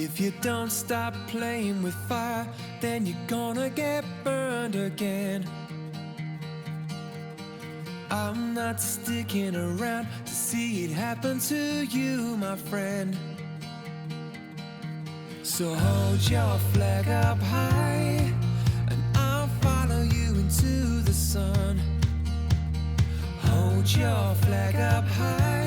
If you don't stop playing with fire, then you're gonna get burned again. I'm not sticking around to see it happen to you, my friend. So hold your flag up high, and I'll follow you into the sun. Hold your flag up high.